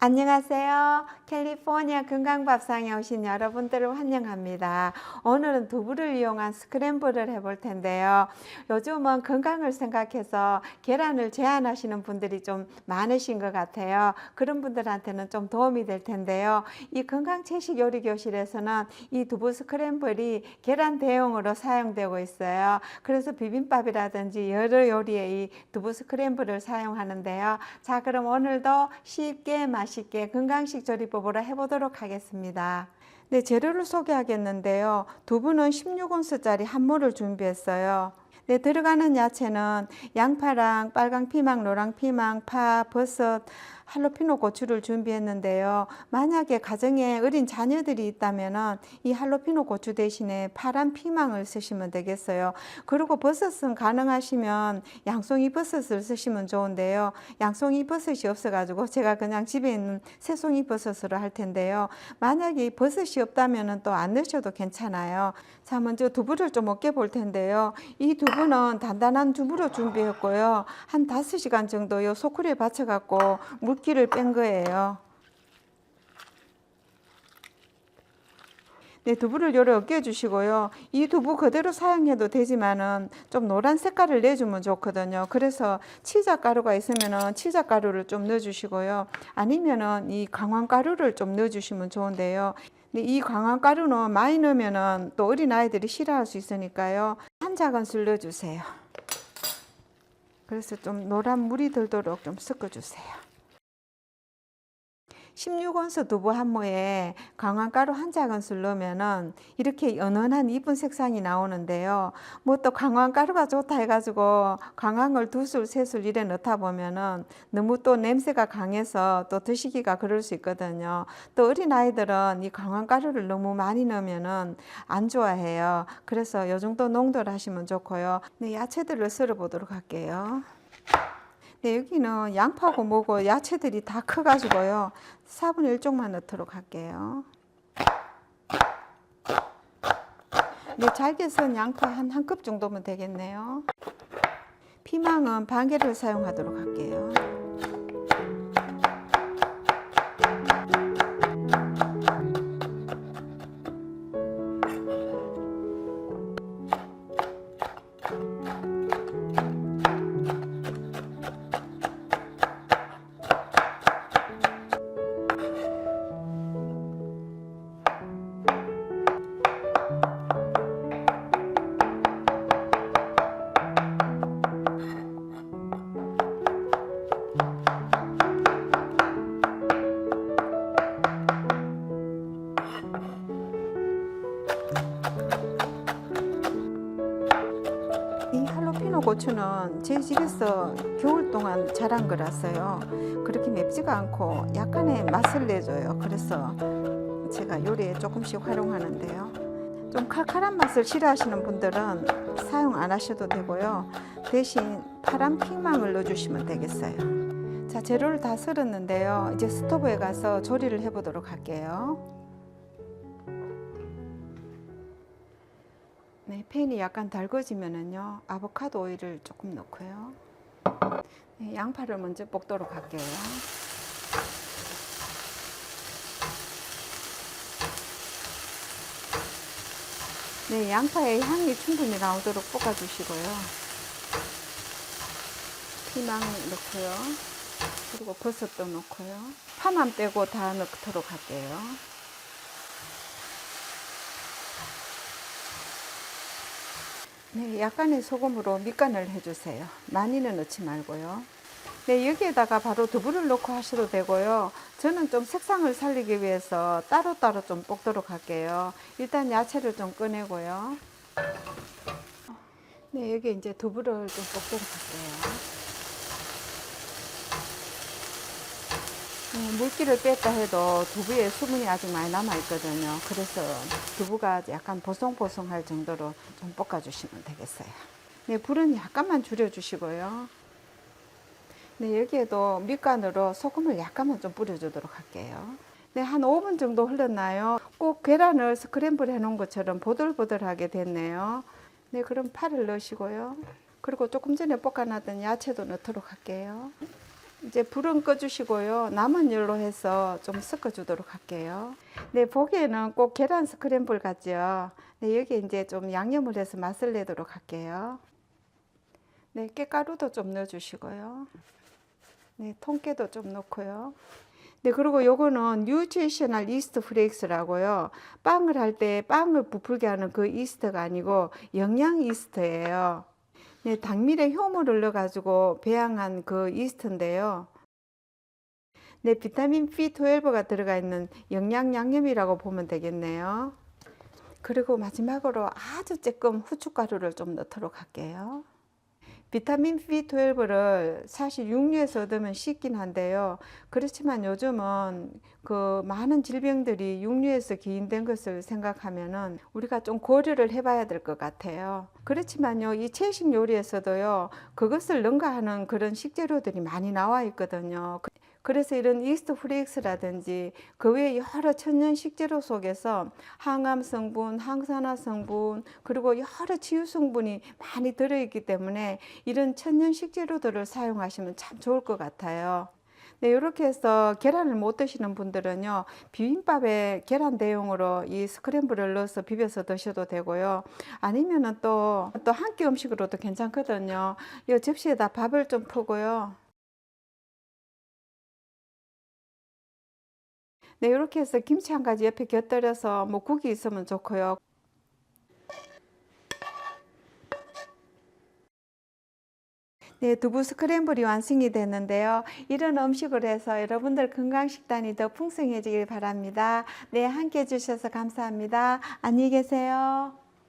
안녕하세요. 캘리포니아 건강밥상에 오신 여러분들을 환영합니다. 오늘은 두부를 이용한 스크램블을 해볼 텐데요. 요즘은 건강을 생각해서 계란을 제한하시는 분들이 좀 많으신 것 같아요. 그런 분들한테는 좀 도움이 될 텐데요. 이 건강채식 요리교실에서는 이 두부 스크램블이 계란 대용으로 사용되고 있어요. 그래서 비빔밥이라든지 여러 요리에 이 두부 스크램블을 사용하는데요. 자, 그럼 오늘도 쉽게 맛있게 건강식 조리법으로 해보도록 하겠습니다. 네, 재료를 소개하겠는데요. 두부는 16온스짜리 한 모를 준비했어요. 네, 들어가는 야채는 양파랑 빨강 피망, 노랑 피망, 파, 버섯, 할로피노 고추를 준비했는데요. 만약에 가정에 어린 자녀들이 있다면 이 할로피노 고추 대신에 파란 피망을 쓰시면 되겠어요. 그리고 버섯은 가능하시면 양송이 버섯을 쓰시면 좋은데요. 양송이 버섯이 없어가지고 제가 그냥 집에 있는 새송이 버섯으로 할 텐데요. 만약에 이 버섯이 없다면 또 안 넣으셔도 괜찮아요. 자, 먼저 두부를 좀 으깨 볼 텐데요. 이 두부는 단단한 두부로 준비했고요. 한 5시간 정도 소쿠리에 받쳐갖고 물기를 뺀 거예요. 네, 두부를 요래 으깨 주시고요. 이 두부 그대로 사용해도 되지만은 좀 노란 색깔을 내주면 좋거든요. 그래서 치자가루가 있으면은 치자가루를 좀 넣어 주시고요. 아니면은 이 강황가루를 좀 넣어 주시면 좋은데요. 근데 이 강황가루는 많이 넣으면은 또 어린아이들이 싫어할 수 있으니까요. 한 작은술 넣어 주세요. 그래서 좀 노란 물이 들도록 좀 섞어 주세요. 16온스 두부 한 모에 강황가루 한 작은술 넣으면은 이렇게 연연한 이쁜 색상이 나오는데요. 뭐 또 강황가루가 좋다 해가지고 강황을 2술, 3술 이래 넣다 보면은 너무 또 냄새가 강해서 또 드시기가 그럴 수 있거든요. 또 어린 아이들은 이 강황가루를 너무 많이 넣으면은 안 좋아해요. 그래서 요 정도 농도를 하시면 좋고요. 네, 야채들을 썰어 보도록 할게요. 네, 여기는 양파고 뭐고 야채들이 다 커가지고요. 4분의 1 쪽만 넣도록 할게요. 네, 잘게 썬 양파 한 컵 정도면 되겠네요. 피망은 반 개를 사용하도록 할게요. 이 할로피노 고추는 제 집에서 겨울 동안 자란 거라서요. 그렇게 맵지가 않고 약간의 맛을 내줘요. 그래서 제가 요리에 조금씩 활용하는데요. 좀 칼칼한 맛을 싫어하시는 분들은 사용 안 하셔도 되고요. 대신 파란 피망을 넣어주시면 되겠어요. 자, 재료를 다 썰었는데요. 이제 스토브에 가서 조리를 해보도록 할게요. 네, 팬이 약간 달궈지면은요, 아보카도 오일을 조금 넣고요. 네, 양파를 먼저 볶도록 할게요. 네, 양파의 향이 충분히 나오도록 볶아주시고요. 피망 넣고요. 그리고 버섯도 넣고요. 파만 빼고 다 넣도록 할게요. 네, 약간의 소금으로 밑간을 해주세요. 많이는 넣지 말고요. 네, 여기에다가 바로 두부를 넣고 하셔도 되고요. 저는 좀 색상을 살리기 위해서 따로따로 좀 볶도록 할게요. 일단 야채를 좀 꺼내고요. 네, 여기 이제 두부를 좀 볶도록 할게요. 물기를 뺐다 해도 두부에 수분이 아직 많이 남아 있거든요. 그래서 두부가 약간 보송보송할 정도로 좀 볶아주시면 되겠어요. 네, 불은 약간만 줄여주시고요. 네, 여기에도 밑간으로 소금을 약간만 좀 뿌려주도록 할게요. 네, 한 5분 정도 흘렀나요? 꼭 계란을 스크램블 해놓은 것처럼 보들보들하게 됐네요. 네, 그럼 파를 넣으시고요. 그리고 조금 전에 볶아놨던 야채도 넣도록 할게요. 이제 불은 꺼주시고요. 남은 열로 해서 좀 섞어주도록 할게요. 네, 보기에는 꼭 계란 스크램블 같죠. 네, 여기 이제 좀 양념을 해서 맛을 내도록 할게요. 네, 깨가루도 좀 넣어주시고요. 네, 통깨도 좀 넣고요. 네, 그리고 요거는 뉴트리셔널 이스트 플레이크스라고요. 빵을 할 때 빵을 부풀게 하는 그 이스트가 아니고 영양 이스트예요. 네, 당밀의 효모를 넣어가지고 배양한 그 이스트인데요. 네, 비타민 B12가 들어가 있는 영양 양념이라고 보면 되겠네요. 그리고 마지막으로 아주 조금 후춧가루를 좀 넣도록 할게요. 비타민 B12를 사실 육류에서 얻으면 쉽긴 한데요. 그렇지만 요즘은 그 많은 질병들이 육류에서 기인된 것을 생각하면은 우리가 좀 고려를 해봐야 될 것 같아요. 그렇지만요, 이 채식 요리에서도요, 그것을 능가하는 그런 식재료들이 많이 나와 있거든요. 그래서 이런 이스트 플레이크스라든지 그 외에 여러 천연 식재료 속에서 항암 성분, 항산화 성분, 그리고 여러 치유 성분이 많이 들어있기 때문에 이런 천연 식재료들을 사용하시면 참 좋을 것 같아요. 네, 이렇게 해서 계란을 못 드시는 분들은요, 비빔밥에 계란 대용으로 이 스크램블을 넣어서 비벼서 드셔도 되고요. 아니면은 또 한 끼 음식으로도 괜찮거든요. 이 접시에다 밥을 좀 푸고요. 네, 이렇게 해서 김치 한 가지 옆에 곁들여서 뭐 국이 있으면 좋고요. 네, 두부 스크램블이 완성이 됐는데요. 이런 음식을 해서 여러분들 건강 식단이 더 풍성해지길 바랍니다. 네, 함께 해주셔서 감사합니다. 안녕히 계세요.